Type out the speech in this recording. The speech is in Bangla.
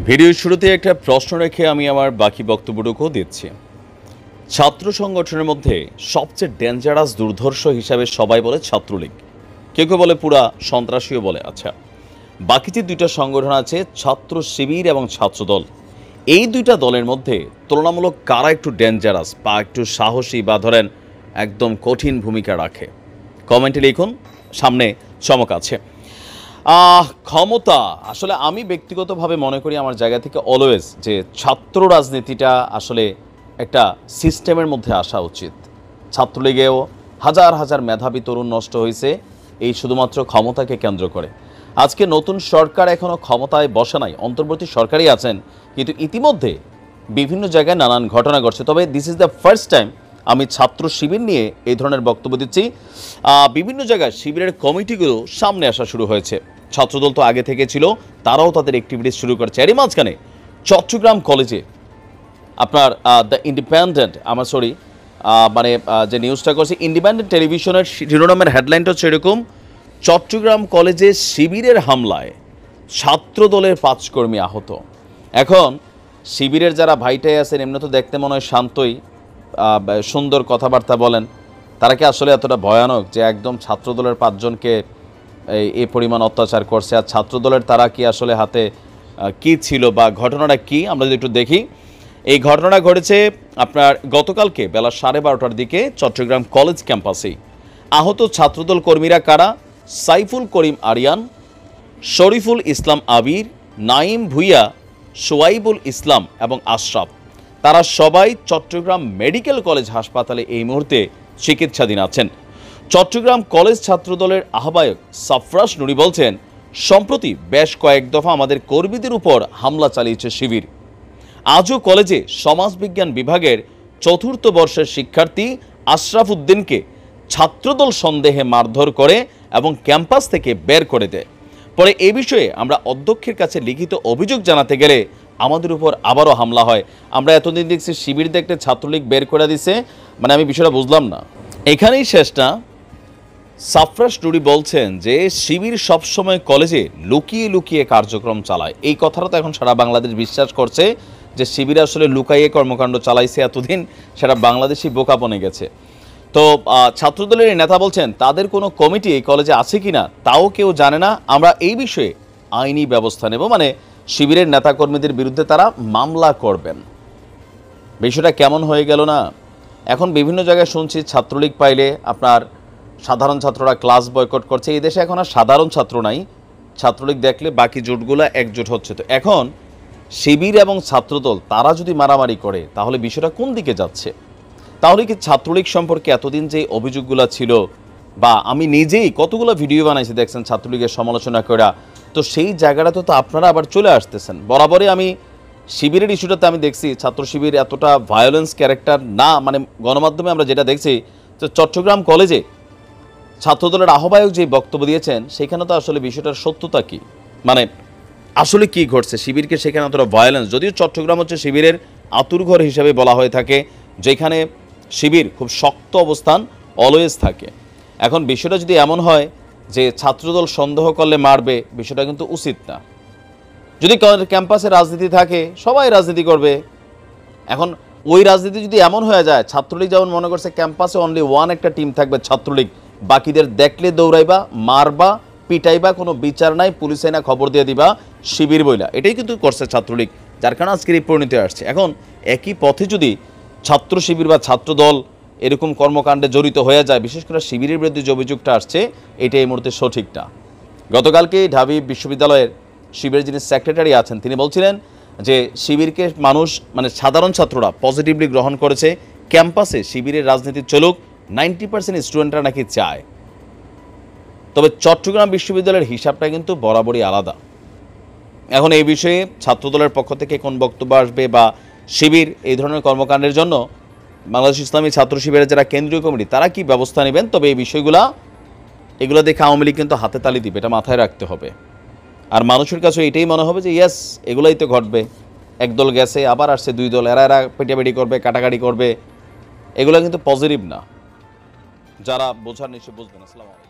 ভিডিওর শুরুতে একটা প্রশ্ন রেখে আমি আমার বাকি বক্তব্যটুকুও দিচ্ছি। ছাত্র সংগঠনের মধ্যে সবচেয়ে ডেঞ্জারাস দুর্ধর্ষ হিসাবে সবাই বলে ছাত্রলীগ, কেউ কেউ বলে পুরা সন্ত্রাসীও বলে। আচ্ছা, বাকি যে দুইটা সংগঠন আছে ছাত্র শিবির এবং ছাত্রদল, এই দুইটা দলের মধ্যে তুলনামূলক কারা একটু ডেঞ্জারাস বা একটু সাহসী বা ধরেন একদম কঠিন ভূমিকা রাখে? কমেন্টে লিখুন, সামনে চমক আছে। ক্ষমতা, আসলে আমি ব্যক্তিগতভাবে মনে করি আমার জায়গা থেকে অলওয়েজ যে ছাত্র রাজনীতিটা আসলে একটা সিস্টেমের মধ্যে আসা উচিত। ছাত্রলীগেও হাজার হাজার মেধাবী তরুণ নষ্ট হয়েছে এই শুধুমাত্র ক্ষমতাকে কেন্দ্র করে। আজকে নতুন সরকার এখনও ক্ষমতায় বসে নাই, অন্তর্বর্তী সরকারই আছেন, কিন্তু ইতিমধ্যে বিভিন্ন জায়গায় নানান ঘটনা ঘটছে। তবে this is the first time আমি ছাত্র শিবির নিয়ে এই ধরনের বক্তব্য দিচ্ছি। বিভিন্ন জায়গায় শিবিরের কমিটিগুলো সামনে আসা শুরু হয়েছে। ছাত্রদল তো আগে থেকে ছিল, তারাও তাদের অ্যাক্টিভিটিস শুরু করেছে। এরই মাঝখানে চট্টগ্রাম কলেজে আপনার দ্য ইন্ডিপেন্ডেন্ট যে নিউজটা করছে ইন্ডিপেন্ডেন্ট টেলিভিশনের শিরোনামের হেডলাইনটা হচ্ছে এরকম: চট্টগ্রাম কলেজে শিবিরের হামলায় ছাত্রদলের 5 কর্মী আহত। এখন শিবিরের যারা ভাইটাই আছেন, এমনি তো দেখতে মনে হয় শান্তই, সুন্দর কথাবার্তা বলেন, তারা কি আসলে এতটা ভয়ানক যে একদম ছাত্রদলের 5 জনকে এই পরিমাণ অত্যাচার করছে? আর ছাত্রদলের তারা কি আসলে হাতে কি ছিল বা ঘটনাটা কি, আমরা যদি একটু দেখি। এই ঘটনাটা ঘটেছে আপনার গতকালকে বেলা 12:30টার দিকে চট্টগ্রাম কলেজ ক্যাম্পাসেই। আহত ছাত্রদল কর্মীরা কারা? সাইফুল করিম আরিয়ান, শরীফুল ইসলাম আবির, নাইম ভুইয়া, সোয়াইবুল ইসলাম এবং আশরাফ। তারা সবাই চট্টগ্রাম মেডিকেল কলেজ হাসপাতালে এই মুহূর্তে চিকিৎসাধীন আছেন। চট্টগ্রাম কলেজ ছাত্রদলের আহ্বায়ক সাফরাস নুরি বলছেন, সম্প্রতি বেশ কয়েক দফা আমাদের কর্মীদের উপর হামলা চালিয়েছে শিবির। আজও কলেজে সমাজবিজ্ঞান বিভাগের 4র্থ বর্ষের শিক্ষার্থী আশরাফ উদ্দিনকে ছাত্রদল সন্দেহে মারধর করে এবং ক্যাম্পাস থেকে বের করে দেয়। পরে এ বিষয়ে আমরা অধ্যক্ষের কাছে লিখিত অভিযোগ জানাতে গেলে আমাদের উপর আবারও হামলা হয়। আমরা এতদিন দেখছি শিবির দেখতে ছাত্রলীগ বের করে দিছে, মানে আমি বিষয়টা বুঝলাম না। এখানেই শেষ না। সাফরাস নুরি বলছেন যে শিবির সবসময় কলেজে লুকিয়ে লুকিয়ে কার্যক্রম চালায়। এই কথাটা তো এখন সারা বাংলাদেশ বিশ্বাস করছে যে শিবির আসলে লুকাইয়ে কর্মকাণ্ড চালাইছে এতদিন, সেটা বাংলাদেশি বোকা বনে গেছে। তো ছাত্রদলের নেতা বলছেন তাদের কোনো কমিটি এই কলেজে আছে কিনা তাও কেউ জানে না, আমরা এই বিষয়ে আইনি ব্যবস্থা নেব, মানে শিবিরের নেতাকর্মীদের বিরুদ্ধে তারা মামলা করবেন। বিষয়টা কেমন হয়ে গেল না? এখন বিভিন্ন জায়গায় শুনছি ছাত্রলীগ পাইলে আপনার সাধারণ ছাত্ররা ক্লাস বয়কট করছে। এই দেশে এখন আর সাধারণ ছাত্র নাই, ছাত্রলীগ দেখলে বাকি জোটগুলো একজোট হচ্ছে। তো এখন শিবির এবং ছাত্রদল তারা যদি মারামারি করে তাহলে বিষয়টা কোন দিকে যাচ্ছে? তাহলে কি ছাত্রলীগ সম্পর্কে এতদিন যে অভিযোগগুলো ছিল, বা আমি নিজেই কতগুলো ভিডিও বানাইছি দেখছেন ছাত্রলীগের সমালোচনা করা, তো সেই জায়গাটাতে তো আপনারা আবার চলে আসতেছেন। বরাবরই আমি শিবিরের ইস্যুটাতে আমি দেখছি ছাত্র শিবির এতটা ভায়োলেন্স ক্যারেক্টার না, মানে গণমাধ্যমে আমরা যেটা দেখছি তো চট্টগ্রাম কলেজে ছাত্রদলের আহ্বায়ক যে বক্তব্য দিয়েছেন সেখানে তো আসলে বিষয়টার সত্যতা কি, মানে আসলে কি ঘটছে? শিবিরকে সেখানে অতটা ভায়োলেন্স, যদিও চট্টগ্রাম হচ্ছে শিবিরের আতুরঘর হিসেবে বলা হয়ে থাকে, যেখানে শিবির খুব শক্ত অবস্থান অলওয়েজ থাকে। এখন বিষয়টা যদি এমন হয় যে ছাত্রদল সন্দেহ করলে মারবে, বিষয়টা কিন্তু উচিত না। যদি ক্যাম্পাসে রাজনীতি থাকে সবাই রাজনীতি করবে। এখন ওই রাজনীতি যদি এমন হয়ে যায়, ছাত্রলীগ যেমন মনে করছে ক্যাম্পাসে অনলি ওয়ান একটা টিম থাকবে ছাত্রলীগ, বাকিদের দেখলে দৌড়াইবা, মারবা, পিটাইবা, কোনো বিচার নাই, পুলিশ আইনা খবর দিয়ে দিবা শিবির বইলা, এটাই কিন্তু করছে ছাত্রলীগ, যার কারণে আজকের এই পরিণতি আসছে। এখন একই পথে যদি ছাত্র শিবির বা ছাত্রদল এরকম কর্মকাণ্ডে জড়িত হয়ে যায়, বিশেষ করে শিবিরের বিরুদ্ধে যে অভিযোগটা আসছে এটা এই মুহূর্তে সঠিক না। গতকালকে ঢাবি বিশ্ববিদ্যালয়ের শিবিরের যিনি সেক্রেটারি আছেন তিনি বলছিলেন যে শিবিরকে মানুষ, মানে সাধারণ ছাত্ররা পজিটিভলি গ্রহণ করেছে, ক্যাম্পাসে শিবিরের রাজনীতি চলুক, 90% স্টুডেন্টরা নাকি চায়। তবে চট্টগ্রাম বিশ্ববিদ্যালয়ের হিসাবটা কিন্তু বরাবরই আলাদা। এখন এই বিষয়ে ছাত্রদলের পক্ষ থেকে কোন বক্তব্য আসবে বা শিবির এই ধরনের কর্মকাণ্ডের জন্য বাংলাদেশ ইসলামী ছাত্র শিবিরের যারা কেন্দ্রীয় কমিটি তারা কি ব্যবস্থা নেবেন, তবে এই এগুলো দেখে আওয়ামী লীগ কিন্তু হাতে তালি দিবে, এটা মাথায় রাখতে হবে। আর মানুষের কাছে এটাই মনে হবে যে ইয়েস এগুলাই তো ঘটবে, একদল গেছে আবার আসছে 2 দল, এরা পেটাপেটি করবে, কাটাকাটি করবে, এগুলো কিন্তু পজিটিভ না। যারা বোঝার নিশ্চয় বুঝবেন। আসসালামু আলাইকুম।